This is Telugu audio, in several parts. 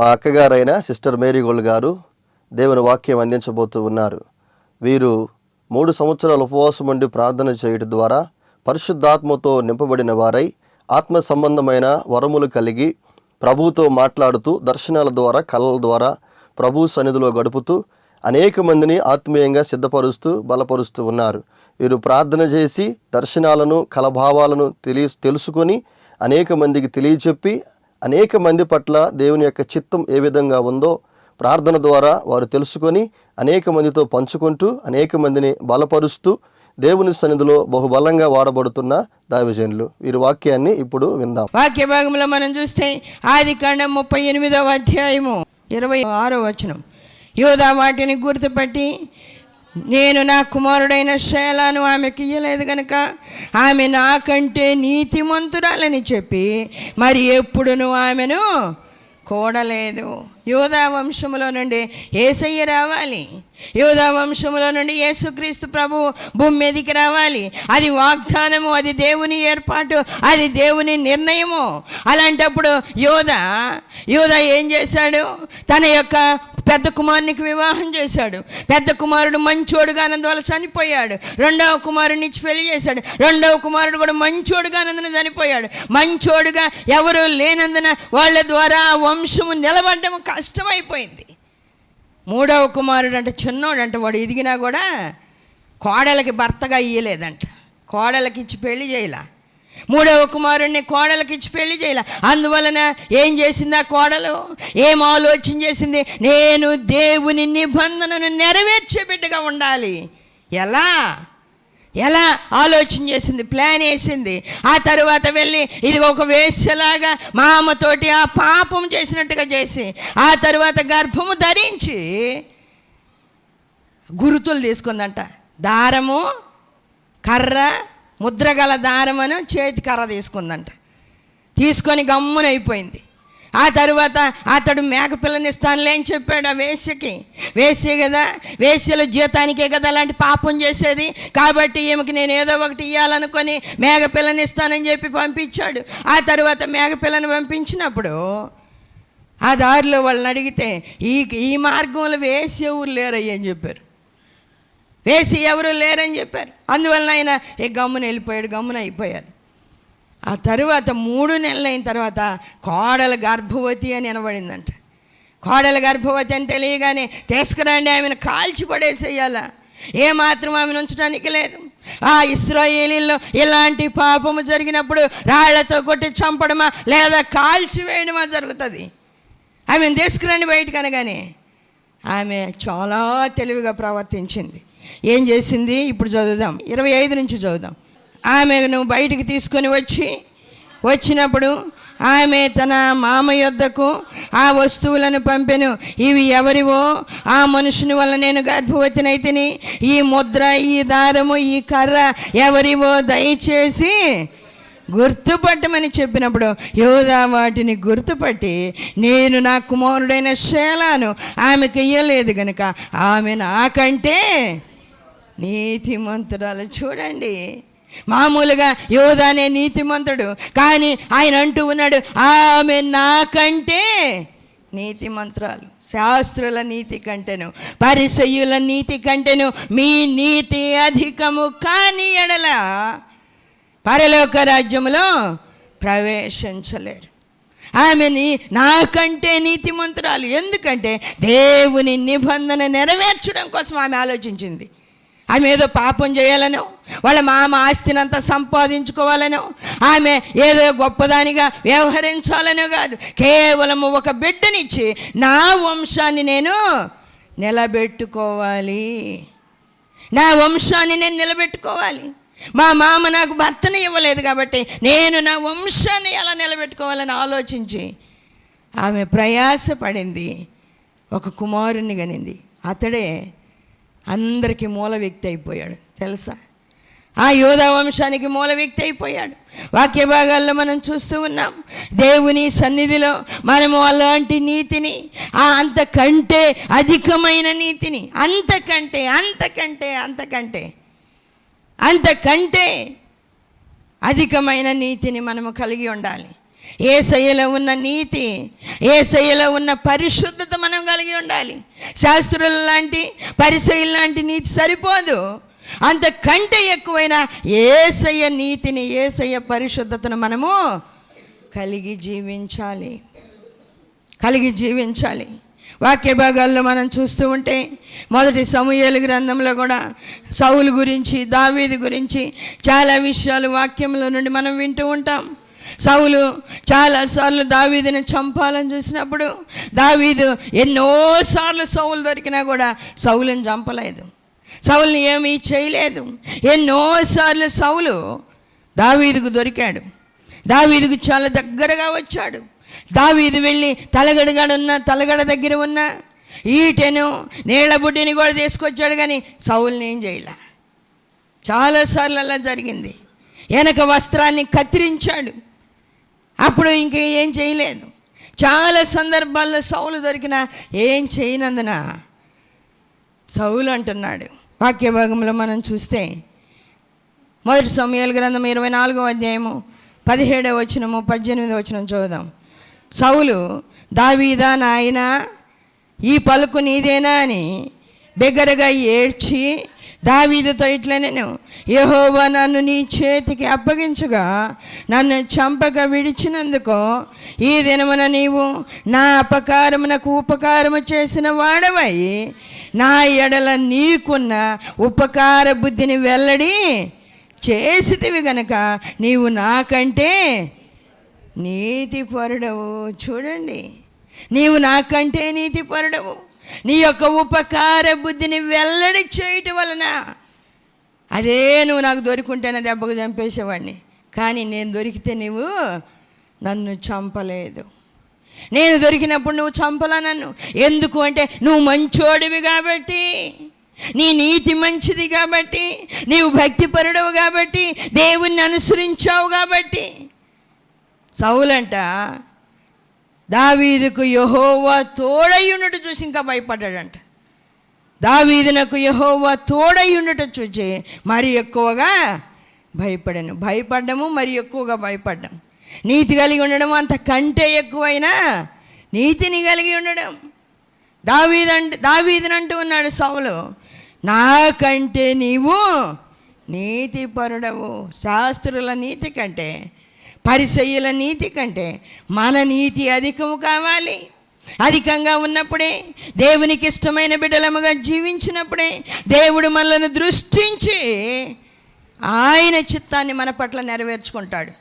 మా అక్కగారైన సిస్టర్ మేరీ గోల్డ్ గారు దేవుని వాక్యం అందించబోతూ ఉన్నారు. వీరు 3 సంవత్సరాల ఉపవాసం ఉండి ప్రార్థన చేయడం ద్వారా పరిశుద్ధాత్మతో నింపబడిన వారై ఆత్మ సంబంధమైన వరములు కలిగి ప్రభువుతో మాట్లాడుతూ దర్శనాల ద్వారా కళల ద్వారా ప్రభు సన్నిధిలో గడుపుతూ అనేక మందిని ఆత్మీయంగా సిద్ధపరుస్తూ బలపరుస్తూ ఉన్నారు. వీరు ప్రార్థన చేసి దర్శనాలను కలభావాలను తెలుసుకొని అనేక మందికి తెలియచెప్పి అనేక మంది పట్ల దేవుని యొక్క చిత్తం ఏ విధంగా ఉందో ప్రార్థన ద్వారా వారు తెలుసుకొని అనేక మందితో పంచుకుంటూ అనేక మందిని బలపరుస్తూ దేవుని సన్నిధిలో బహుబలంగా వాడబడుతున్న దైవజనులు. వీరి వాక్యాన్ని ఇప్పుడు విందాం. వాక్య భాగంలో మనం చూస్తే ఆదికాండం 38వ అధ్యాయము 26వ వచనం. యూదా వాటిని గుర్తుపట్టి, నేను నా కుమారుడైన షేలాను ఆమెకి ఇయ్యలేదు గనుక ఆమె నాకంటే నీతిమంతురాలని చెప్పి మరి ఎప్పుడును ఆమెను కూడలేదు. యూదా వంశములో నుండి యేసయ్య రావాలి. యూదా వంశములో నుండి యేసుక్రీస్తు ప్రభు భూమి మీదకి రావాలి. అది వాగ్దానము, అది దేవుని ఏర్పాటు, అది దేవుని నిర్ణయము. అలాంటప్పుడు యూదా ఏం చేశాడు? తన యొక్క పెద్ద కుమారునికి వివాహం చేశాడు. పెద్ద కుమారుడు మంచోడుగానందువల్ల చనిపోయాడు. రెండవ కుమారుడిని ఇచ్చి పెళ్లి చేశాడు. రెండవ కుమారుడు కూడా మంచోడుగానందున చనిపోయాడు. మంచోడుగా ఎవరు లేనందున వాళ్ళ ద్వారా ఆ వంశము నిలబడడం కష్టమైపోయింది. మూడవ కుమారుడు అంటే చిన్నోడంట, వాడు ఎదిగినా కూడా కోడలకి భర్తగా ఇయ్యలేదంట. కోడలకి ఇచ్చి పెళ్లి చేయలే. మూడవ కుమారుడిని కోడలకి ఇచ్చి పెళ్లి చేయలే. అందువలన ఏం చేసింది ఆ కోడలు? ఏం ఆలోచన చేసింది? నేను దేవుని నిబంధనను నెరవేర్చే బిడ్డగా ఉండాలి. ఎలా ఆలోచన చేసింది, ప్లాన్ వేసింది. ఆ తరువాత వెళ్ళి ఇది ఒక వేశ్యలాగా మా అమ్మతోటి ఆ పాపం చేసినట్టుగా చేసి ఆ తరువాత గర్భము ధరించి గురుతులు తీసుకుందంట. దారము, కర్ర, ముద్రగల దారమను చేతి కర్ర తీసుకుందంట. తీసుకొని గమ్మునైపోయింది. ఆ తరువాత అతడు మేకపిల్లనిస్తానులే అని చెప్పాడు ఆ వేశ్యకి. వేశ్య కదా, వేశ్యల జీతానికే కదా అలాంటి పాపం చేసేది. కాబట్టి ఈమెకి నేను ఏదో ఒకటి ఇవ్వాలనుకొని మేకపిల్లనిస్తానని చెప్పి పంపించాడు. ఆ తరువాత మేకపిల్లని పంపించినప్పుడు ఆ దారిలో వాళ్ళని అడిగితే ఈ మార్గంలో వేశ్య ఊరు లేరయ్య అని చెప్పారు. వేసి ఎవరు లేరని చెప్పారు. అందువలన ఆయన గమ్మున వెళ్ళిపోయాడు, గమ్మున అయిపోయారు. ఆ తరువాత 3 నెలలు అయిన తర్వాత కోడలు గర్భవతి అని వినబడిందంట. కోడలు గర్భవతి అని తెలియగానే తీసుకురండి, ఆమెను కాల్చి పడేసేయాలా, ఏమాత్రం ఆమెను ఉంచడానికి లేదు. ఆ ఇశ్రాయేలీల్లో ఇలాంటి పాపము జరిగినప్పుడు రాళ్లతో కొట్టి చంపడమా లేదా కాల్చి వేయడమా జరుగుతుంది. ఆమెను తీసుకురండి బయటకు అనగానే ఆమె చాలా తెలివిగా ప్రవర్తించింది. ఏం చేసింది ఇప్పుడు చదువుదాం, 25 నుంచి చదువుదాం. ఆమెను బయటికి తీసుకొని వచ్చినప్పుడు ఆమె తన మామ యొద్దకు ఆ వస్తువులను పంపెను. ఇవి ఎవరివో? ఆ మనుషుని వల్ల నేను గర్భవతినైతిని. ఈ ముద్ర, ఈ దారము, ఈ కర్ర ఎవరివో దయచేసి గుర్తుపట్టమని చెప్పినప్పుడు యూదా వాటిని గుర్తుపట్టి, నేను నా కుమారుడైన షేలాను ఆమెకు ఇయ్యలేదు గనుక ఆమె నాకంటే నీతిమంతురాలు. చూడండి, మామూలుగా యూదానే నీతిమంతుడు, కానీ ఆయన అంటూ ఉన్నాడు ఆమె నాకంటే నీతిమంతురాలు. శాస్త్రుల నీతి కంటేను పరిసయ్యుల నీతి కంటేను మీ నీతి అధికము కాని ఎడల పరలోక రాజ్యములో ప్రవేశించలేరు. ఆమెని నాకంటే నీతిమంతురాలు. ఎందుకంటే దేవుని నిబంధన నెరవేర్చడం కోసం ఆమె ఆలోచించింది. ఆమె ఏదో పాపం చేయాలనో, వాళ్ళ మామ ఆస్తినంతా సంపాదించుకోవాలనో, ఆమె ఏదో గొప్పదానిగా వ్యవహరించాలనో కాదు. కేవలం ఒక బిడ్డనిచ్చి నా వంశాన్ని నేను నిలబెట్టుకోవాలి, నా వంశాన్ని నేను నిలబెట్టుకోవాలి. మా మామ నాకు భర్తను ఇవ్వలేదు కాబట్టి నేను నా వంశాన్ని ఎలా నిలబెట్టుకోవాలని ఆలోచించి ఆమె ప్రయాసపడింది. ఒక కుమారుణ్ణి కనింది. అతడే అందరికీ మూల వ్యక్తి అయిపోయాడు తెలుసా. ఆ యూదా వంశానికి మూల వ్యక్తి అయిపోయాడు. వాక్య భాగాల్లో మనం చూస్తూ ఉన్నాం. దేవుని సన్నిధిలో మనము అలాంటి నీతిని, అంతకంటే అధికమైన నీతిని, అంతకంటే అంతకంటే అంతకంటే అంతకంటే అధికమైన నీతిని మనము కలిగి ఉండాలి. యేసయ్యలో ఉన్న నీతి, యేసయ్యలో ఉన్న పరిశుద్ధత మనం కలిగి ఉండాలి. శాస్త్రుల లాంటి, పరిసయ్యుల లాంటి నీతి సరిపోదు. అంతకంటే ఎక్కువైన యేసయ్య నీతిని, యేసయ్య పరిశుద్ధతను మనము కలిగి జీవించాలి. వాక్య భాగాల్లో మనం చూస్తూ ఉంటే మొదటి సమూయేలు గ్రంథంలో కూడా సౌలు గురించి, దావీదు గురించి చాలా విషయాలు వాక్యంలో నుండి మనం వింటూ ఉంటాం. సౌలు చాలాసార్లు దావీదుని చంపాలని చూసినప్పుడు దావీదు ఎన్నోసార్లు సౌలు దొరికినా కూడా సౌలుని చంపలేదు, సౌలుని ఏమీ చేయలేదు. ఎన్నోసార్లు సౌలు దావీదుకు దొరికాడు, దావీదుకు చాలా దగ్గరగా వచ్చాడు. దావీదు వెళ్ళి తలగడ దగ్గర ఉన్న ఈటెను, నీళ్ల బుడ్డిని కూడా తీసుకొచ్చాడు, కానీ సౌలుని ఏం చేయలే. చాలాసార్లు అలా జరిగింది. వెనక వస్త్రాన్ని కత్తిరించాడు, అప్పుడు ఇంక ఏం చేయలేదు. చాలా సందర్భాల్లో సౌలు దొరికినా ఏం చేయనందున సౌలు అంటున్నాడు. వాక్య భాగంలో మనం చూస్తే మొదటి సమూయేలు గ్రంథం 24వ అధ్యాయము 17వ వచనము 18వ వచనం చూద్దాం. సౌలు, దావీదా నాయనా, ఈ పలుకు నీదేనా అని బిగ్గరగా ఏడ్చి దావీదుతో ఇట్లా, నేను యెహోవా నన్ను నీ చేతికి అప్పగించగా నన్ను చంపక విడిచినందుకు ఈ దినమున నీవు నా అపకారమునకు ఉపకారము చేసిన వాడవై నా ఎడల నీకున్న ఉపకార బుద్ధిని వెల్లడి చేసితివి గనక నీవు నాకంటే నీతిపరుడవు. చూడండి, నీవు నాకంటే నీతిపరుడవు. నీ యొక్క ఉపకార బుద్ధిని వెల్లడి చేయటం వలన, అదే నువ్వు నాకు దొరికింటేనే దెబ్బకు చంపేసేవాడిని, కానీ నేను దొరికితే నువ్వు నన్ను చంపలేదు. నేను దొరికినప్పుడు నువ్వు చంపలా నన్ను. ఎందుకు అంటే నువ్వు మంచోడివి కాబట్టి, నీ నీతి మంచిది కాబట్టి, నీవు భక్తిపరుడవు కాబట్టి, దేవుణ్ణి అనుసరించావు కాబట్టి. సౌలంట దావీదుకు యెహోవా తోడయ్యుండుట చూసి ఇంకా భయపడ్డాడంట. దావీదునకు యెహోవా తోడయ్యుండుట చూసి మరి ఎక్కువగా భయపడ్డము, మరి ఎక్కువగా భయపడ్డాం. నీతి కలిగి ఉండడం, అంతకంటే ఎక్కువైన నీతిని కలిగి ఉండడం. దావీదునంటూ ఉన్నాడు సౌలు, నాకంటే నీవు నీతిపరుడవు. శాస్త్రుల నీతి కంటే, పరిసయ్యుల నీతి కంటే మన నీతి అధికము కావాలి. అధికంగా ఉన్నప్పుడే, దేవునికి ఇష్టమైన బిడ్డలముగా జీవించినప్పుడే దేవుడు మనలను దృష్టించి ఆయన చిత్తాన్ని మన పట్ల నెరవేర్చుకుంటాడు.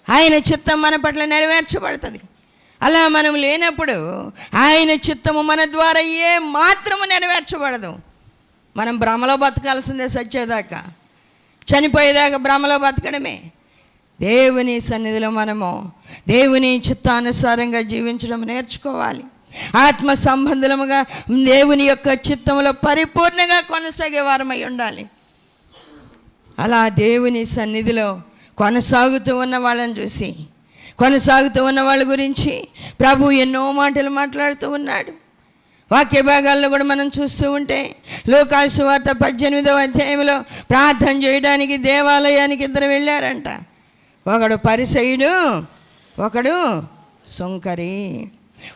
ఆయన చిత్తం మన పట్ల నెరవేర్చబడుతుంది. అలా మనం లేనప్పుడు ఆయన చిత్తము మన ద్వారా ఏ మాత్రము నెరవేర్చబడదు. మనం భ్రమలో బతకాల్సిందే, సచ్చేదాకా, చనిపోయేదాకా భ్రమలో బతకడమే. దేవుని సన్నిధిలో మనము దేవుని చిత్తానుసారంగా జీవించడం నేర్చుకోవాలి. ఆత్మ సంబంధముగా దేవుని యొక్క చిత్తంలో పరిపూర్ణంగా కొనసాగే వారమై ఉండాలి. అలా దేవుని సన్నిధిలో కొనసాగుతూ ఉన్న వాళ్ళని చూసి, కొనసాగుతూ ఉన్న వాళ్ళ గురించి ప్రభు ఎన్నో మాటలు మాట్లాడుతూ ఉన్నాడు. వాక్య భాగాల్లో కూడా మనం చూస్తూ ఉంటే లూకా సువార్త 18వ అధ్యాయంలో ప్రార్థన చేయడానికి దేవాలయానికి ఇద్దరు వెళ్ళారంట. ఒకడు పరిసయ్యుడు, ఒకడు సుంకరి.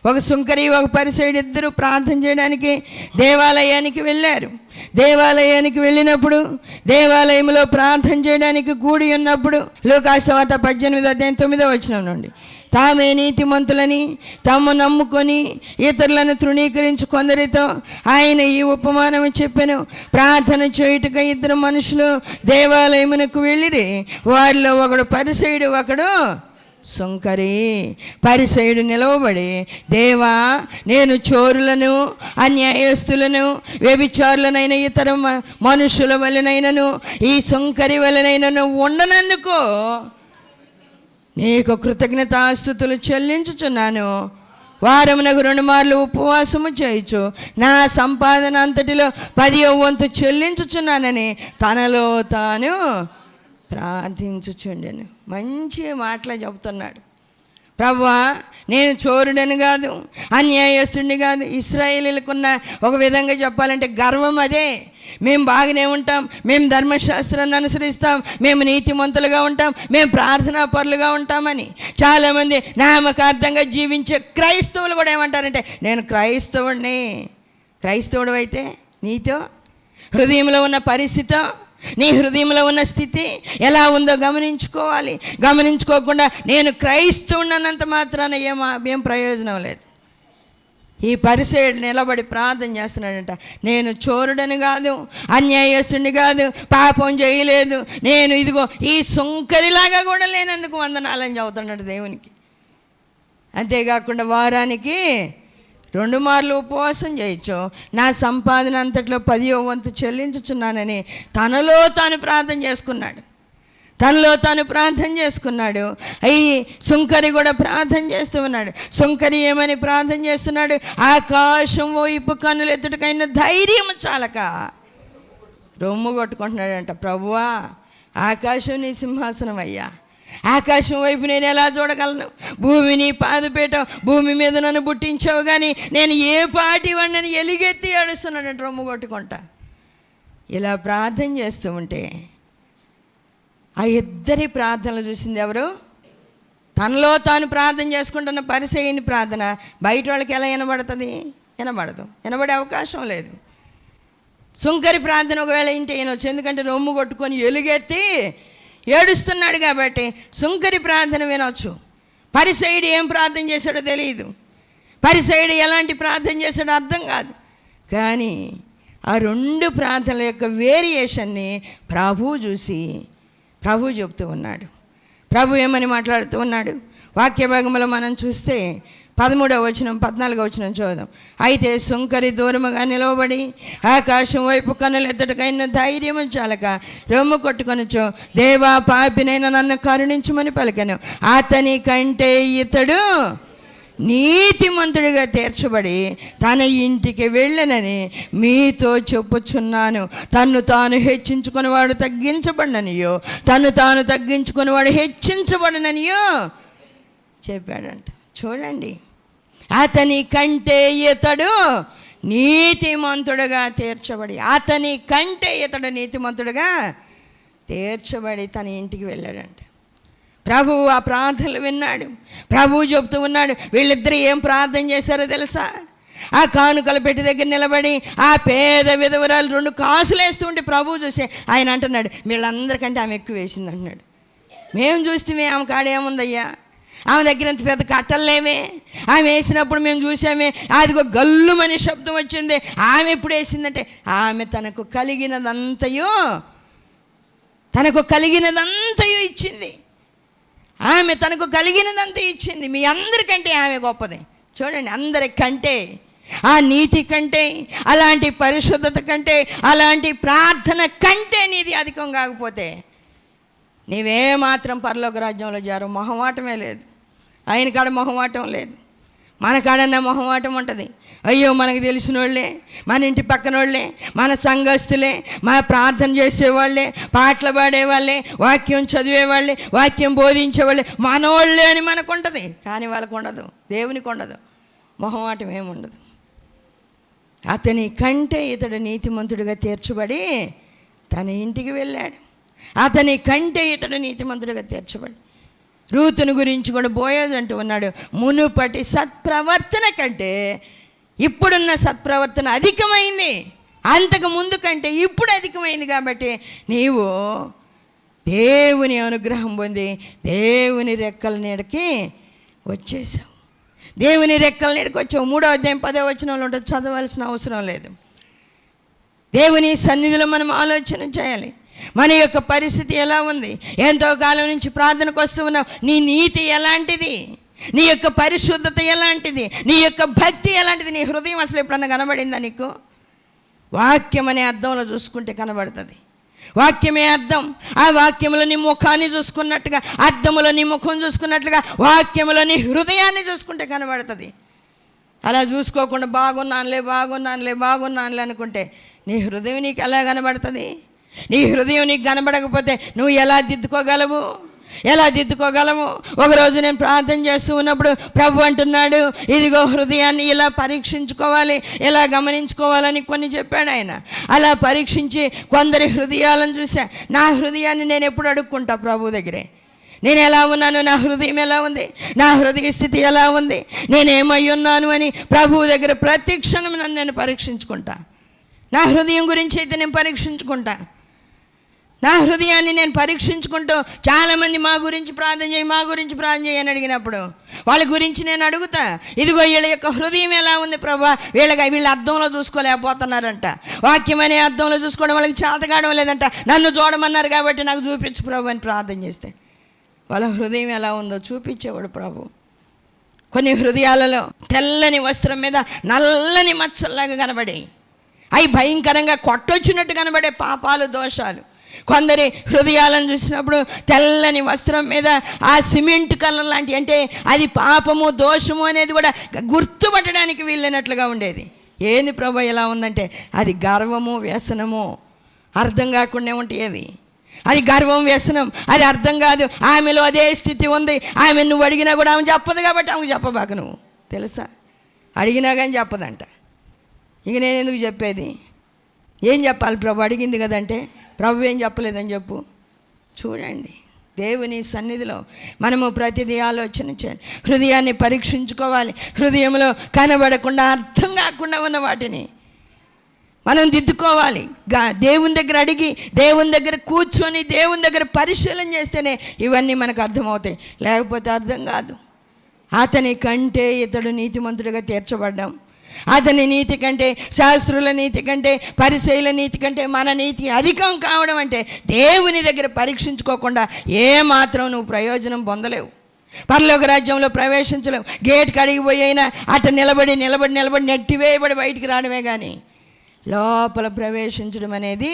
ఒక సుంకరి, ఒక పరిసయ్యుడు ఇద్దరు ప్రార్థన చేయడానికి దేవాలయానికి వెళ్ళారు. దేవాలయానికి వెళ్ళినప్పుడు, దేవాలయంలో ప్రార్థన చేయడానికి కూడి ఉన్నప్పుడు లూకా సువార్త 18వ అధ్యాయం 9వ వచనం నుండి, తామే నీతిమంతులని తాము నమ్ముకొని ఇతరులను తృణీకరించి కొందరితో ఆయన ఈ ఉపమానము చెప్పెను. ప్రార్థన చేయుటకు ఇద్దరు మనుషులు దేవాలయమునకు వెళ్ళిరి. వారిలో ఒకడు పరిసయ్యుడు, ఒకడు సుంకరి. పరిసయ్యుడు నిలవబడి, దేవా, నేను చోరులను, అన్యాయస్తులను, వ్యభిచారులనైన ఇతర మనుషుల వలనైనను ఈ సుంకరి వలనైనను ఉండనందుకు నీకు కృతజ్ఞతాస్తుతులు చెల్లించుచున్నాను. వారమునకు 2 మార్లు ఉపవాసము చేయుచు నా సంపాదన అంతటిలో 10వ వంతు చెల్లించుచున్నానని తనలో తాను ప్రార్థించుచుండెను. మంచి మాటలు చెబుతున్నాడు. ప్రభువా నేను చోరుడని కాదు, అన్యాయస్తుడిని కాదు. ఇశ్రాయేలీలకున్న ఒక విధంగా చెప్పాలంటే గర్వం అదే. మేము బాగానే ఉంటాం, మేము ధర్మశాస్త్రాన్ని అనుసరిస్తాం, మేము నీతిమంతులుగా ఉంటాం, మేము ప్రార్థనా పరులుగా ఉంటామని. చాలామంది నామకార్థంగా జీవించే క్రైస్తవులు కూడా ఏమంటారంటే నేను క్రైస్తవుడిని. క్రైస్తవుడు అయితే నీతో హృదయంలో ఉన్న పరిస్థితి, నీ హృదయంలో ఉన్న స్థితి ఎలా ఉందో గమనించుకోవాలి. గమనించుకోకుండా నేను క్రైస్తవుడినంత మాత్రాన ఏం ప్రయోజనం లేదు. ఈ పరిసయ్యుడు నిలబడి ప్రార్థన చేస్తున్నాడంట. నేను చోరుడని కాదు, అన్యాయస్తుడిని కాదు, పాపం చేయలేదు, నేను ఇదిగో ఈ సుంకరిలాగా కూడా లేనందుకు వందనాలని చదువుతున్నాడు దేవునికి. అంతేకాకుండా వారానికి 2 మార్లు ఉపవాసం చేయొచ్చు, నా సంపాదన అంతట్లో 10వ వంతు చెల్లించుచున్నానని తనలో తాను ప్రార్థన చేసుకున్నాడు. ఈ సుంకరి కూడా ప్రార్థన చేస్తూ ఉన్నాడు. సుంకరి ఏమని ప్రార్థన చేస్తున్నాడు? ఆకాశం వైపు కన్నులు ఎత్తుటకైన ధైర్యం చాలక రొమ్ము కొట్టుకుంటున్నాడంట. ప్రభువా, ఆకాశం నీ సింహాసనం అయ్యా, ఆకాశం వైపు నేను ఎలా చూడగలను? భూమిని పాదపీఠం, భూమి మీద నన్ను పుట్టించావు కానీ నేను ఏ పాటి వాడిని ఎలుగెత్తి ఏడుస్తున్నాడంట రొమ్ము కొట్టుకుంటా. ఇలా ప్రార్థన చేస్తూ ఉంటే ఆ ఇద్దరి ప్రార్థనలు చూసింది ఎవరు? తనలో తాను ప్రార్థన చేసుకుంటున్న పరిసయ్యుని ప్రార్థన బయట వాళ్ళకి ఎలా వినబడుతుంది? వినబడే అవకాశం లేదు. సుంకరి ప్రార్థన ఒకవేళ ఇంటి వినొచ్చు, ఎందుకంటే రొమ్ము కొట్టుకొని ఎలుగెత్తి ఏడుస్తున్నాడు కాబట్టి సుంకరి ప్రార్థన వినొచ్చు. పరిసయ్యుడు ఏం ప్రార్థన చేశాడో తెలియదు, పరిసయ్యుడు ఎలాంటి ప్రార్థన చేశాడో అర్థం కాదు. కానీ ఆ 2 ప్రార్థనల యొక్క వేరియేషన్ని ప్రభువు చూసి ప్రభు చెబుతూ ఉన్నాడు. ప్రభు ఏమని మాట్లాడుతూ ఉన్నాడు? వాక్య భాగంలో మనం చూస్తే 13వ వచనం 14వ వచనం చూద్దాం. అయితే సుంకరి దూరముగా నిలవబడి ఆకాశం వైపు కన్నులెత్తటకైన ధైర్యము చాలక రొమ్ము కొట్టుకొనుచో, దేవా పాపినైనా నన్ను కరుణించమని పలికెను. అతని కంటే ఇతడు నీతిమంతుడిగా తీర్చబడి తన ఇంటికి వెళ్ళనని మీతో చెప్పుచున్నాను. తన్ను తాను హెచ్చించుకునేవాడు తగ్గించబడిననియో, తన్ను తాను తగ్గించుకునేవాడు హెచ్చించబడిననియో చెప్పాడంట. చూడండి, అతని కంటే ఇతడు నీతిమంతుడుగా తీర్చబడి, అతని కంటే ఇతడు నీతిమంతుడుగా తీర్చబడి తన ఇంటికి వెళ్ళాడంట. ప్రభువు ఆ ప్రార్థనలు విన్నాడు. ప్రభువు చెబుతూ ఉన్నాడు, వీళ్ళిద్దరు ఏం ప్రార్థన చేశారో తెలుసా? ఆ కానుకల పెట్టి దగ్గర నిలబడి ఆ పేద విధవరాలు 2 కాసులు వేస్తూ ఉంటే ప్రభువు చూసి ఆయన అంటున్నాడు, వీళ్ళందరికంటే ఆమె ఎక్కువ వేసింది అంటున్నాడు. మేము చూస్తే ఆమె కాడేముందయ్యా, ఆమె దగ్గర ఇంత పెద్ద కట్టలేమే, ఆమె వేసినప్పుడు మేము చూసామే, అదిగో గల్లుమని శబ్దం వచ్చింది. ఆమె ఎప్పుడు వేసిందంటే ఆమె తనకు కలిగినదంతయో ఇచ్చింది. ఆమె తనకు కలిగినదంతా ఇచ్చింది. మీ అందరికంటే ఆమె గొప్పది. చూడండి, అందరికంటే, ఆ నీతి కంటే, అలాంటి పరిశుద్ధత కంటే, అలాంటి ప్రార్థన కంటే నీది అధికం కాకపోతే నీవేమాత్రం పరలోక రాజ్యంలో చేరవు. మొహమాటమే లేదు. ఆయన కాడ మొహమాటం లేదు, మన కాడన్నా మొహమాటం ఉంటుంది. అయ్యో, మనకు తెలిసిన వాళ్ళే, మన ఇంటి పక్కన వాళ్ళే, మన సంఘస్థులే, మన ప్రార్థన చేసేవాళ్ళే, పాటలు పాడేవాళ్ళే, వాక్యం చదివేవాళ్ళే, వాక్యం బోధించేవాళ్ళే మనోళ్ళే అని మనకు ఉంటుంది. కానీ వాళ్ళకు ఉండదు, దేవునికి ఉండదు, మొహమాటం ఏముండదు. అతని కంటే ఇతడు నీతిమంతుడిగా తీర్చబడి తన ఇంటికి వెళ్ళాడు. అతని కంటే ఇతడు నీతిమంతుడిగా తీర్చబడి. రూతుని గురించి కూడా బోయజ్ అంటూ ఉన్నాడు, మునుపటి సత్ప్రవర్తన కంటే ఇప్పుడున్న సత్ప్రవర్తన అధికమైంది, అంతకు ముందు కంటే ఇప్పుడు అధికమైంది. కాబట్టి నీవు దేవుని అనుగ్రహం పొంది దేవుని రెక్కల నీడకి వచ్చేసావు. దేవుని రెక్కల నీడకి వచ్చావు. 3వ అధ్యాయం 10వ వచనంలో ఉంటుంది, చదవాల్సిన అవసరం లేదు. దేవుని సన్నిధిలో మనం ఆలోచన చేయాలి. మన యొక్క పరిస్థితి ఎలా ఉంది? ఎంతో కాలం నుంచి ప్రార్థనకు వస్తూ ఉన్నావు. నీ నీతి ఎలాంటిది? నీ యొక్క పరిశుద్ధత ఎలాంటిది? నీ యొక్క భక్తి ఎలాంటిది? నీ హృదయం అసలు ఎప్పుడన్నా కనబడిందా నీకు? వాక్యం అనే అద్దంలో చూసుకుంటే కనబడుతుంది. వాక్యమే అద్దం. ఆ వాక్యంలో నీ ముఖాన్ని చూసుకున్నట్టుగా, అద్దంలో నీ ముఖం చూసుకున్నట్లుగా వాక్యంలో నీ హృదయాన్ని చూసుకుంటే కనబడుతుంది. అలా చూసుకోకుండా బాగున్నానులే అనుకుంటే నీ హృదయం నీకు ఎలా కనబడుతుంది? నీ హృదయం నీకు కనబడకపోతే నువ్వు ఎలా దిద్దుకోగలవు? ఎలా దిద్దుకోగలము? ఒకరోజు నేను ప్రార్థన చేస్తూ ఉన్నప్పుడు ప్రభు అంటున్నాడు, ఇదిగో హృదయాన్ని ఇలా పరీక్షించుకోవాలి, ఇలా గమనించుకోవాలని కొన్ని చెప్పాడు ఆయన. అలా పరీక్షించి కొందరి హృదయాలను చూసా. నా హృదయాన్ని నేను ఎప్పుడు అడుక్కుంటా ప్రభు దగ్గరే. నేను ఎలా ఉన్నాను, నా హృదయం ఎలా ఉంది, నా హృదయ స్థితి ఎలా ఉంది, నేనేమై ఉన్నాను అని ప్రభువు దగ్గర ప్రతి క్షణం నన్ను నేను పరీక్షించుకుంటా. నా హృదయం గురించి అయితే నేను పరీక్షించుకుంటా. నా హృదయాన్ని నేను పరీక్షించుకుంటూ, చాలామంది మా గురించి ప్రార్థన చేయి అని అడిగినప్పుడు వాళ్ళ గురించి నేను అడుగుతా, ఇదిగో వీళ్ళ యొక్క హృదయం ఎలా ఉంది ప్రభా, వీళ్ళ అద్దంలో చూసుకోలేకపోతున్నారంట, వాక్యం అనే అద్దంలో చూసుకోవడం వాళ్ళకి చేతకావడం లేదంట, నన్ను చూడమన్నారు కాబట్టి నాకు చూపించు ప్రభు అని ప్రార్థన చేస్తే వాళ్ళ హృదయం ఎలా ఉందో చూపించేవాడు ప్రభు. కొన్ని హృదయాలలో తెల్లని వస్త్రం మీద నల్లని మచ్చల్లాగా కనబడే, అవి భయంకరంగా కొట్టొచ్చినట్టు కనబడే పాపాలు, దోషాలు. కొందరి హృదయాలను చూసినప్పుడు తెల్లని వస్త్రం మీద ఆ సిమెంట్ కలర్ లాంటి, అంటే అది పాపము, దోషము అనేది కూడా గుర్తుపట్టడానికి వీలైనట్లుగా ఉండేది. ఏంది ప్రభు ఎలా ఉందంటే అది గర్వము, వ్యసనము, అర్థం కాకుండా ఉంటాయి అవి. అది గర్వం, వ్యసనం, అది అర్థం కాదు. ఆమెలో అదే స్థితి ఉంది. ఆమె నువ్వు అడిగినా కూడా ఆమె చెప్పదు కాబట్టి ఆమెకు చెప్పబాక. నువ్వు తెలుసా, అడిగినా కానీ చెప్పదంట. ఇక నేను ఎందుకు చెప్పేది? ఏం చెప్పాలి ప్రభు? అడిగింది కదంటే ప్రభు ఏం చెప్పలేదని చెప్పు. చూడండి, దేవుని సన్నిధిలో మనము ప్రతిదీ ఆలోచన చేయాలి, హృదయాన్ని పరీక్షించుకోవాలి. హృదయంలో కనబడకుండా, అర్థం కాకుండా ఉన్న వాటిని మనం దిద్దుకోవాలి. దేవుని దగ్గర అడిగి, దేవుని దగ్గర కూర్చొని, దేవుని దగ్గర పరిశీలన చేస్తేనే ఇవన్నీ మనకు అర్థమవుతాయి, లేకపోతే అర్థం కాదు. అతని కంటే ఇతడు నీతిమంతుడిగా తీర్చబడ్డాం. అతని నీతి కంటే, శాస్త్రుల నీతి కంటే, పరిసయ్యుల నీతి కంటే మన నీతి అధికం కావడం అంటే దేవుని దగ్గర పరీక్షించుకోకుండా ఏమాత్రం నువ్వు ప్రయోజనం పొందలేవు. పరలోక రాజ్యంలో ప్రవేశించలేవు. గేట్కి అడిగిపోయి అయినా అట నిలబడి నెట్టివేయబడి బయటికి రావడమే కానీ లోపల ప్రవేశించడం అనేది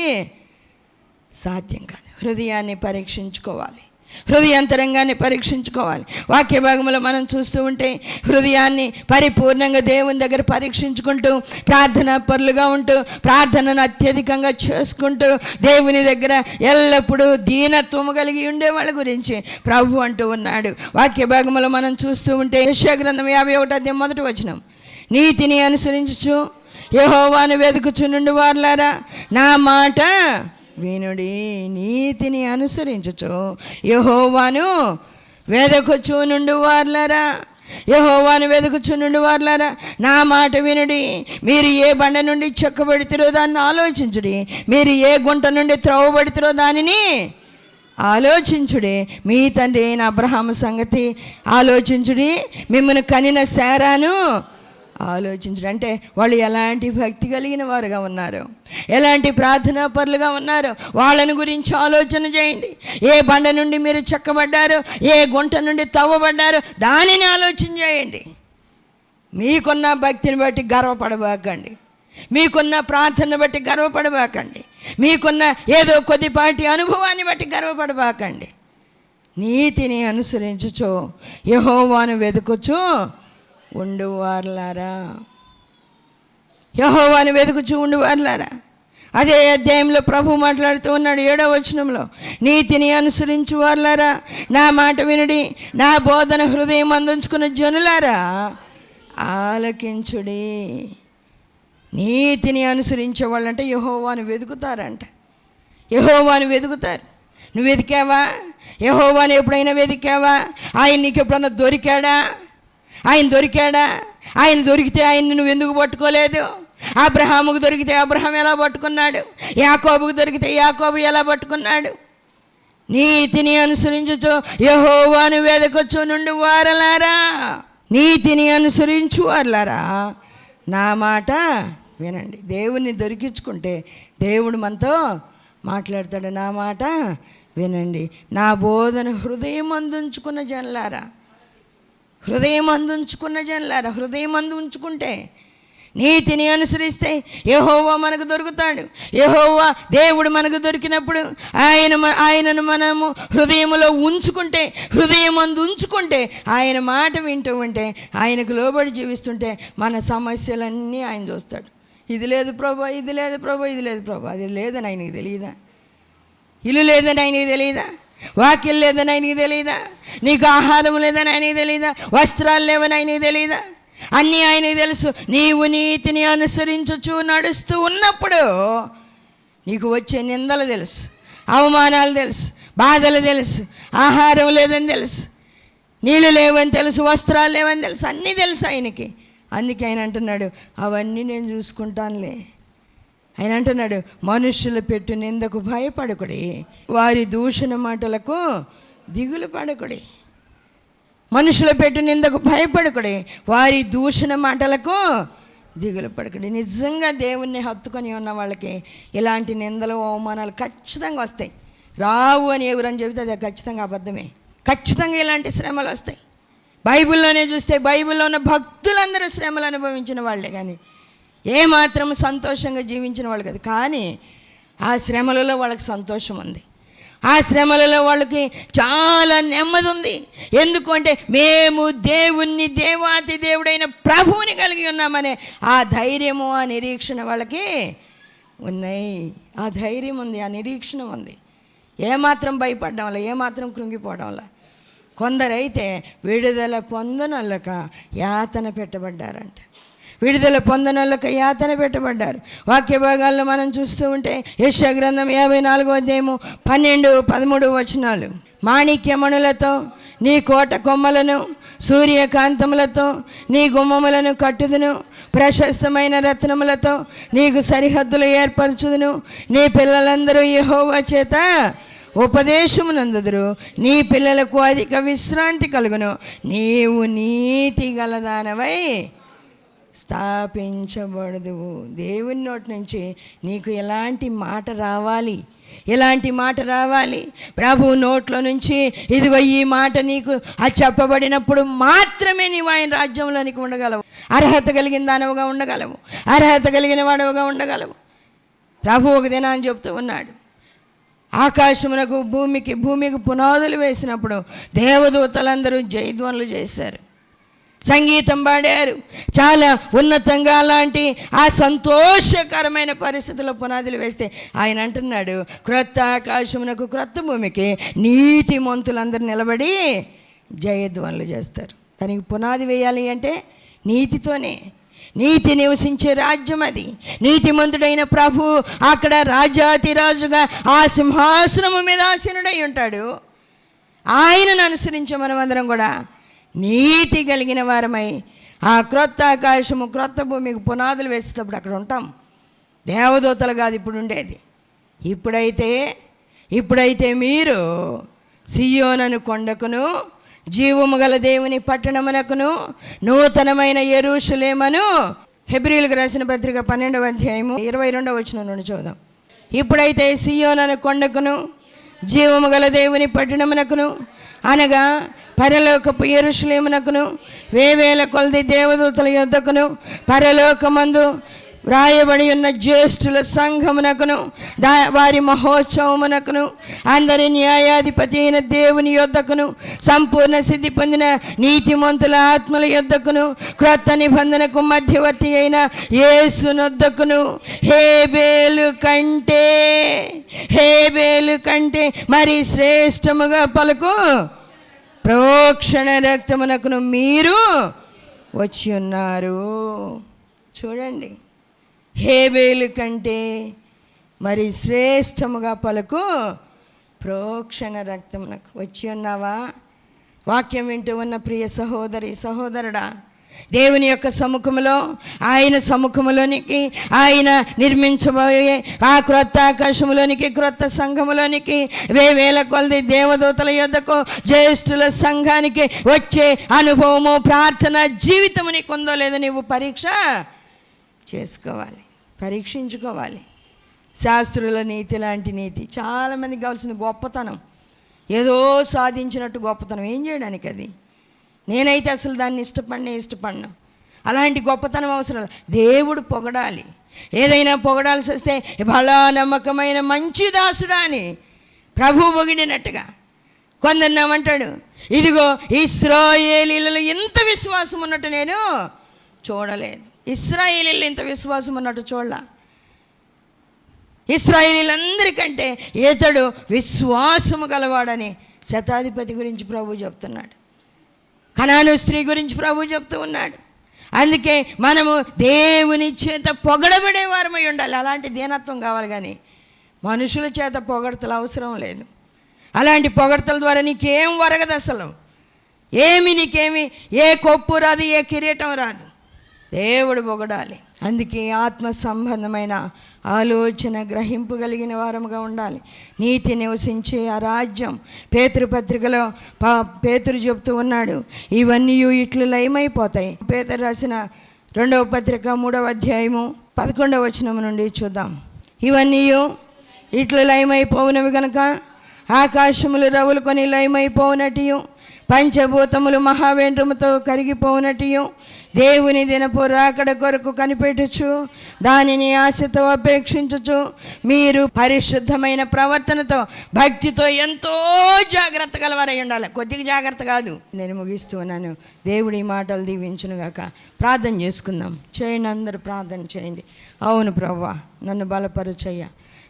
సాధ్యం కాదు. హృదయాన్ని పరీక్షించుకోవాలి, హృదయాంతరంగాన్ని పరీక్షించుకోవాలి. వాక్య భాగంలో మనం చూస్తూ ఉంటే హృదయాన్ని పరిపూర్ణంగా దేవుని దగ్గర పరీక్షించుకుంటూ, ప్రార్థనా పరులుగా ఉంటూ, ప్రార్థనను అత్యధికంగా చేసుకుంటూ, దేవుని దగ్గర ఎల్లప్పుడూ దీనత్వము కలిగి ఉండే వాళ్ళ గురించి ప్రభు అంటూ ఉన్నాడు. వాక్య భాగంలో మనం చూస్తూ ఉంటే యెషయా గ్రంథం 51:1 నీతిని అనుసరించుచు యెహోవాను వెదుకుచునుండు వారులారా నా మాట వినుడి. నీతిని అనుసరించుచు యెహోవాను వెదకుచునుండు వారులారా, యెహోవాను వెదకుచునుండు వారులారా నా మాట వినుడి. మీరు ఏ బండ నుండి చెక్కబడితిరో దాన్ని ఆలోచించుడి, మీరు ఏ గుంట నుండి త్రవ్వబడితిరో దానిని ఆలోచించుడి. మీ తండ్రి అయిన అబ్రహాము సంగతి ఆలోచించుడి, మిమ్మల్ని కనిన శారాను ఆలోచించడం. అంటే వాళ్ళు ఎలాంటి భక్తి కలిగిన వారుగా ఉన్నారు, ఎలాంటి ప్రార్థనా పరులుగా ఉన్నారు, వాళ్ళని గురించి ఆలోచన చేయండి. ఏ బండ నుండి మీరు చెక్కబడ్డారు, ఏ గుంట నుండి తవ్వబడ్డారు, దానిని ఆలోచన చేయండి. మీకున్న భక్తిని బట్టి గర్వపడబాకండి, మీకున్న ప్రార్థన బట్టి గర్వపడబాకండి, మీకున్న ఏదో కొద్దిపాటి అనుభవాన్ని బట్టి గర్వపడబాకండి. నీతిని అనుసరించుచు యెహోవాను వెదుకుచు ఉండువారులారా, యెహోవాను వెదుకుచు ఉండువారులారా. అదే అధ్యాయంలో ప్రభు మాట్లాడుతూ ఉన్నాడు 7వ వచనంలో, నీతిని అనుసరించు వారులారా నా మాట వినుడి, నా బోధన హృదయం అందించుకున్న జనులారా ఆలకించుడి. నీతిని అనుసరించే వాళ్ళంటే యెహోవాను వెతుకుతారంట, యెహోవాను వెతుకుతారు. నువ్వు వెతికావా? యెహోవాను ఎప్పుడైనా వెతికావా? ఆయన నీకు ఎప్పుడన్నా దొరికాడా? ఆయన దొరికితే ఆయన్ని నువ్వు ఎందుకు పట్టుకోలేదు? అబ్రహాముకు దొరికితే అబ్రహాం ఎలా పట్టుకున్నాడు? యాకోబుకు దొరికితే యాకోబు ఎలా పట్టుకున్నాడు? నీతిని అనుసరించుచు యెహోవాను వెదకుచు నుండి వారలారా, నీతిని అనుసరించు వారలారా నా మాట వినండి. దేవుణ్ణి దొరికించుకుంటే దేవుడు మనతో మాట్లాడతాడు. నా మాట వినండి, నా బోధన హృదయం అందించుకున్న జనులారా, హృదయం అందించుకున్న జనులారా. హృదయం అందించుకుంటే, నీతిని అనుసరిస్తే యెహోవా మనకు దొరుకుతాడు. యెహోవా దేవుడు మనకు దొరికినప్పుడు ఆయనను మనము హృదయంలో ఉంచుకుంటే, హృదయం అందు ఉంచుకుంటే, ఆయన మాట వింటూ ఉంటే, ఆయనకు లోబడి జీవిస్తుంటే మన సమస్యలన్నీ ఆయన చూస్తాడు. ఇది లేదు ప్రభా, ఇది లేదు ప్రభా, ఇది లేదు ప్రభా. అది లేదని ఆయనకి తెలియదా? ఇల్లు లేదని ఆయనకి తెలియదా? వాక్యం లేదని ఆయనకి తెలియదా? నీకు ఆహారం లేదని ఆయనకి తెలియదా? వస్త్రాలు లేవని ఆయనకి తెలియదా? అన్నీ ఆయనకి తెలుసు. నీవు నీతిని అనుసరించచ్చు నడుస్తూ ఉన్నప్పుడు నీకు వచ్చే నిందలు తెలుసు, అవమానాలు తెలుసు, బాధలు తెలుసు, ఆహారం లేదని తెలుసు, నీళ్ళు లేవని తెలుసు, వస్త్రాలు లేవని తెలుసు, అన్నీ తెలుసు ఆయనకి. అందుకే ఆయన అంటున్నాడు, అవన్నీ నేను చూసుకుంటానులే. ఆయన అంటున్నాడు, మనుషులు పెట్టు నిందకు భయపడకుడి, వారి దూషణ మాటలకు దిగులు పడకుడి. మనుషులు పెట్టు నిందకు భయపడకుడి, వారి దూషణ మాటలకు దిగులు పడకుడి. నిజంగా దేవుణ్ణి హత్తుకొని ఉన్న వాళ్ళకి ఇలాంటి నిందలు అవమానాలు ఖచ్చితంగా వస్తాయి. రావు అని ఎవరని చెబితే అది ఖచ్చితంగా అబద్ధమే. ఖచ్చితంగా ఇలాంటి శ్రమలు వస్తాయి. బైబిల్లోనే చూస్తే బైబిల్లో ఉన్న భక్తులందరూ శ్రమలు అనుభవించిన వాళ్ళే, కానీ ఏమాత్రం సంతోషంగా జీవించిన వాళ్ళు కాదు. కానీ ఆ శ్రమలలో వాళ్ళకి సంతోషం ఉంది, ఆ శ్రమలలో వాళ్ళకి చాలా నెమ్మది ఉంది. ఎందుకంటే మేము దేవుణ్ణి, దేవాతి దేవుడైన ప్రభువుని కలిగి ఉన్నామనే ఆ ధైర్యము, ఆ నిరీక్షణ వాళ్ళకి ఉన్నాయి. ఆ ధైర్యం ఉంది, ఆ నిరీక్షణ ఉంది. ఏమాత్రం భయపడడం వల్ల, ఏమాత్రం కృంగిపోవడం వల్ల. కొందరైతే విడుదల పొందనొల్లక యాతన పెట్టబడ్డారంట. విడుదల పొందనొల్లక యాతన పెట్టబడ్డారు. వాక్య భాగాల్లో మనం చూస్తూ ఉంటే యెషయా గ్రంథం 54వ అధ్యాయము 12-13 వచనాలు. మాణిక్యమణులతో నీ కోట కొమ్మలను, సూర్యకాంతములతో నీ గుమ్మములను కట్టుదును, ప్రశస్తమైన రత్నములతో నీకు సరిహద్దులు ఏర్పరచుదును. నీ పిల్లలందరూ యెహోవా చేత ఉపదేశమునందుదురు, నీ పిల్లలకు అధిక విశ్రాంతి కలుగును. నీవు నీతి గలదానవై స్థాపించబడదువు. దేవుని నోటి నుంచి నీకు ఎలాంటి మాట రావాలి, ఎలాంటి మాట రావాలి? ప్రభు నోట్లో నుంచి ఇదిగో ఈ మాట నీకు అది చెప్పబడినప్పుడు మాత్రమే నీవు ఆయన రాజ్యంలోనికి ఉండగలవు. అర్హత కలిగిన దానవుగా ఉండగలవు, అర్హత కలిగిన వాడవుగా ఉండగలవు. ప్రభు ఒక దినాన్ని చెప్తూ ఉన్నాడు, ఆకాశమునకు భూమికి పునాదులు వేసినప్పుడు దేవదూతలందరూ జయధ్వనులు చేశారు, సంగీతం పాడారు. చాలా ఉన్నతంగా అలాంటి ఆ సంతోషకరమైన పరిస్థితుల్లో పునాదులు వేస్తే ఆయన అంటున్నాడు, క్రొత్త ఆకాశమునకు క్రొత్త భూమికి నీతిమంతులందరూ నిలబడి జయధ్వనులు చేస్తారు. దానికి పునాది వేయాలి అంటే నీతితోనే. నీతి నివసించే రాజ్యం అది. నీతిమంతుడైన ప్రభు అక్కడ రాజాతిరాజుగా ఆ సింహాసనము మీద ఆసీనుడై ఉంటాడు. ఆయనను అనుసరించే మనమందరం కూడా నీతి కలిగిన వారమై ఆ క్రొత్త ఆకాశము క్రొత్త భూమికి పునాదులు వేసేటప్పుడు అక్కడ ఉంటాం. దేవదూతలు కాదు ఇప్పుడు ఉండేది. ఇప్పుడైతే మీరు సియోనను కొండకును, జీవము గల దేవుని పట్టణమునకును, నూతనమైన యెరూషలేమును. హెబ్రీయులకు రాసిన పత్రిక 12వ అధ్యాయము 22వ వచనం నుండి చూద్దాం. ఇప్పుడైతే సియోనను కొండకును, జీవము గల దేవుని పట్టణమునకును, అనగా పరలోకపు యెరూషలేమునకును, వేవేల కొలది దేవదూతల యొద్దకును, పరలోకమందు వ్రాయబడి ఉన్న జ్యేష్ఠుల సంఘమునకును, వారి మహోత్సవమునకును, అందరి న్యాయాధిపతి అయిన దేవుని యొద్దకును, సంపూర్ణ సిద్ధి పొందిన నీతిమంతుల ఆత్మల యొద్దకును, క్రొత్త నిబంధనకు మధ్యవర్తి అయిన యేసునొద్దకును, హేబేలు కంటే మరి శ్రేష్టముగా పలుకు ప్రోక్షణ రక్తమునకును మీరు వచ్చి ఉన్నారు. చూడండి, హేబేలు కంటే మరి శ్రేష్టముగా పలుకు ప్రోక్షణ రక్తమునకు వచ్చి ఉన్నావా? వాక్యం వింటూ ఉన్న ప్రియ సహోదరి సహోదరుడా, దేవుని యొక్క సముఖములో, ఆయన సముఖములోనికి, ఆయన నిర్మించబోయే ఆ క్రొత్త ఆకాశములోనికి, క్రొత్త సంఘములోనికి, వేవేల కొలది దేవదూతల యొద్దకు, జ్యేష్ఠుల సంఘానికి వచ్చే అనుభవము, ప్రార్థన జీవితము నీకు ఉందో లేదో నీవు పరీక్ష చేసుకోవాలి, పరీక్షించుకోవాలి. శాస్త్రుల నీతి లాంటి నీతి. చాలామందికి కావాల్సిన గొప్పతనం, ఏదో సాధించినట్టు గొప్పతనం. ఏం చేయడానికి అది? నేనైతే అసలు దాన్ని ఇష్టపడను. అలాంటి గొప్పతనం అవసరం. దేవుడు పొగడాలి. ఏదైనా పొగడాల్సి వస్తే బలా నమ్మకమైన మంచి దాసుడా అని ప్రభువు పొగిడినట్టుగా. కొందరినామంటాడు, ఇదిగో ఇశ్రాయేలీలలో ఇంత విశ్వాసం ఉన్నట్టు నేను చూడలేదు. ఇశ్రాయేలీలు ఇంత విశ్వాసం ఉన్నట్టు చూడలా. ఇశ్రాయేలీలందరికంటే ఇతడు విశ్వాసము గలవాడని శతాధిపతి గురించి ప్రభు చెప్తున్నాడు. కనాను స్త్రీ గురించి ప్రభు చెప్తూ ఉన్నాడు. అందుకే మనము దేవుని చేత పొగడబడే వారమై ఉండాలి. అలాంటి దీనత్వం కావాలి, కానీ మనుషుల చేత పొగడతలు అవసరం లేదు. అలాంటి పొగడతల ద్వారా నీకేం వరగదు, అసలు నీకేమి ఏ కొప్పు రాదు, ఏ కిరీటం రాదు. దేవుడు పొగడాలి. అందుకే ఆత్మ సంబంధమైన ఆలోచన గ్రహింపు కలిగిన వారముగా ఉండాలి. నీతి నివసించే ఆ రాజ్యం. పేతురు పత్రికలో పేతురు చెప్తూ ఉన్నాడు, ఇవన్నీ ఇట్లు లయమైపోతాయి. పేతురు రాసిన 2వ పత్రిక 3వ అధ్యాయము 11వ వచనం నుండి చూద్దాం. ఇవన్నీ ఇట్లు లయమైపోవునవి గనక ఆకాశములు రవులుకొని లయమైపోవునటియు, పంచభూతములు మహావేంద్రముతో కరిగిపోవునటియు, దేవుని దినపు రాకడ కొరకు కనిపెట్టుచు దానిని ఆశతో అపేక్షించుచు మీరు పరిశుద్ధమైన ప్రవర్తనతో భక్తితో ఎంతో జాగ్రత్త గలవారై ఉండాలి. కొద్దిగా జాగ్రత్త కాదు. నేను ముగిస్తూ ఉన్నాను. దేవుడి మాటలు దీవించును గాక. ప్రార్థన చేసుకుందాం. చేయండి, అందరూ ప్రార్థన చేయండి. అవును ప్రభువా, నన్ను బలపరచయ్యా,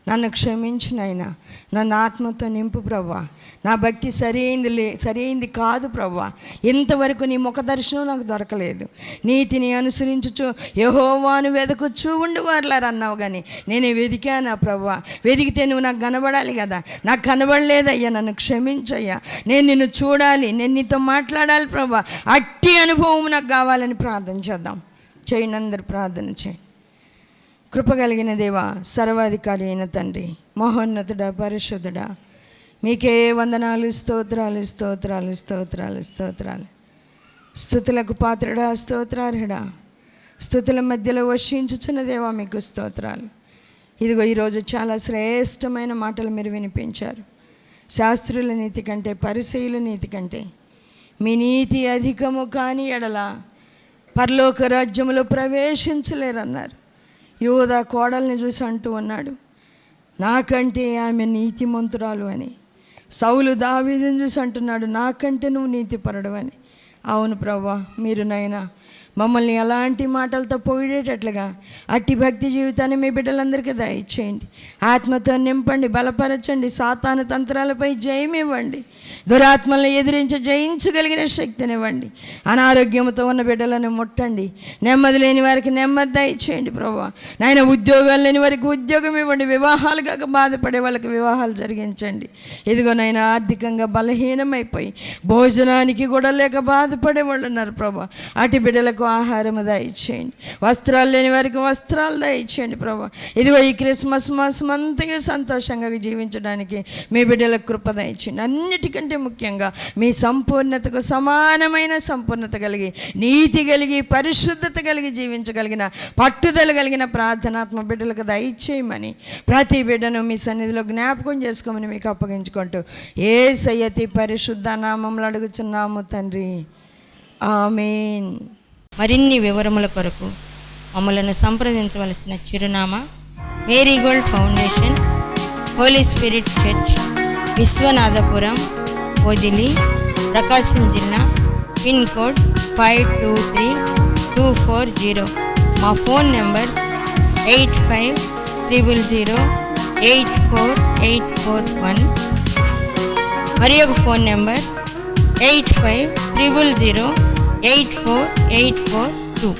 నన్ను క్షమించునైనా, నన్ను ఆత్మతో నింపు ప్రభువా. నా భక్తి సరైంది కాదు ప్రభువా. ఇంతవరకు నీ ముఖ దర్శనం నాకు దొరకలేదు. నీతిని అనుసరించుచు యెహోవాను వెదకుచూ ఉండేవారులారు అన్నావు, కానీ నేను వెదికానా ప్రభువా? వెదికితే నువ్వు నాకు కనబడాలి కదా. నాకు కనబడలేదయ్యా, నన్ను క్షమించయ్యా. నేను నిన్ను చూడాలి, నేను నీతో మాట్లాడాలి ప్రభువా. అట్టి అనుభవం నాకు కావాలని ప్రార్థన చేద్దాం. చేయండి, అందరూ ప్రార్థన చేయండి. కృపగలిగిన దేవా, సర్వాధికారి అయిన తండ్రి, మహోన్నతుడా, పరిశుద్ధుడా, మీకే వందనాలు, స్తోత్రాలు స్తోత్రాలు స్తోత్రాలు స్తోత్రాలు. స్తుతులకు పాత్రుడా, స్తోత్రార్హుడా, స్తుతుల మధ్యలో వర్షించుచున్న దేవా, మీకు స్తోత్రాలు. ఇదిగో ఈరోజు చాలా శ్రేష్టమైన మాటలు మీరు వినిపించారు. శాస్త్రుల నీతి కంటే, పరిసయ్యుల నీతి కంటే మీ నీతి అధికము కాని ఎడల పరలోక రాజ్యములో ప్రవేశించలేరన్నారు. యోధా కోడల్ని చూసి అంటూ ఉన్నాడు, నాకంటే ఆమె నీతిమంతురాలు అని. సౌలు దావీదుని చూసి అంటున్నాడు, నాకంటే నువ్వు నీతిపరుడు అని. అవును ప్రభువా, మీరు నైనా మమ్మల్ని ఎలాంటి మాటలతో పొగిడేటట్లుగా అట్టి భక్తి జీవితాన్ని మీ బిడ్డలందరికీ దయచేయండి. ఆత్మతో నింపండి, బలపరచండి. సాతాను తంత్రాలపై జయమివ్వండి. దురాత్మలను ఎదిరించి జయించగలిగిన శక్తినివ్వండి. అనారోగ్యంతో ఉన్న బిడ్డలను ముట్టండి. నెమ్మది లేని వారికి నెమ్మది దయచేయండి ప్రభువా. నాయన ఉద్యోగాలు లేని వారికి ఉద్యోగం ఇవ్వండి. వివాహాలు కాక బాధపడే వాళ్ళకి వివాహాలు జరిగించండి. ఇదిగో నాయన ఆర్థికంగా బలహీనమైపోయి భోజనానికి కూడా లేక బాధపడే వాళ్ళు ఉన్నారు ప్రభువా. అటు బిడ్డలకు ఆహారము దయచేయండి. వస్త్రాలు లేని వారికి వస్త్రాలు దయచేయండి ప్రభా. ఇదిగో ఈ క్రిస్మస్ మాసం అంతగా సంతోషంగా జీవించడానికి మీ బిడ్డలకు కృప దయచేయండి. అన్నిటికంటే ముఖ్యంగా మీ సంపూర్ణతకు సమానమైన సంపూర్ణత కలిగి, నీతి కలిగి, పరిశుద్ధత కలిగి జీవించగలిగిన, పట్టుదల కలిగిన ప్రార్థనాత్మ బిడ్డలకు దయచేయమని ప్రతి బిడ్డను మీ సన్నిధిలో జ్ఞాపకం చేసుకోమని మీకు అప్పగించుకుంటూ యేసయ్య పరిశుద్ధ నామములో అడుగుచున్నాము తండ్రి, ఆమేన్. మరిన్ని వివరముల కొరకు మమ్మలను సంప్రదించవలసిన చిరునామా Marigold Foundation, Holy Spirit Church, Vishwanathapuram, Podili, Prakasam జిల్లా, పిన్ కోడ్ 523240. మా ఫోన్ నెంబర్స్ 8500084841, మరి ఒక ఫోన్ నెంబర్ 8500084842.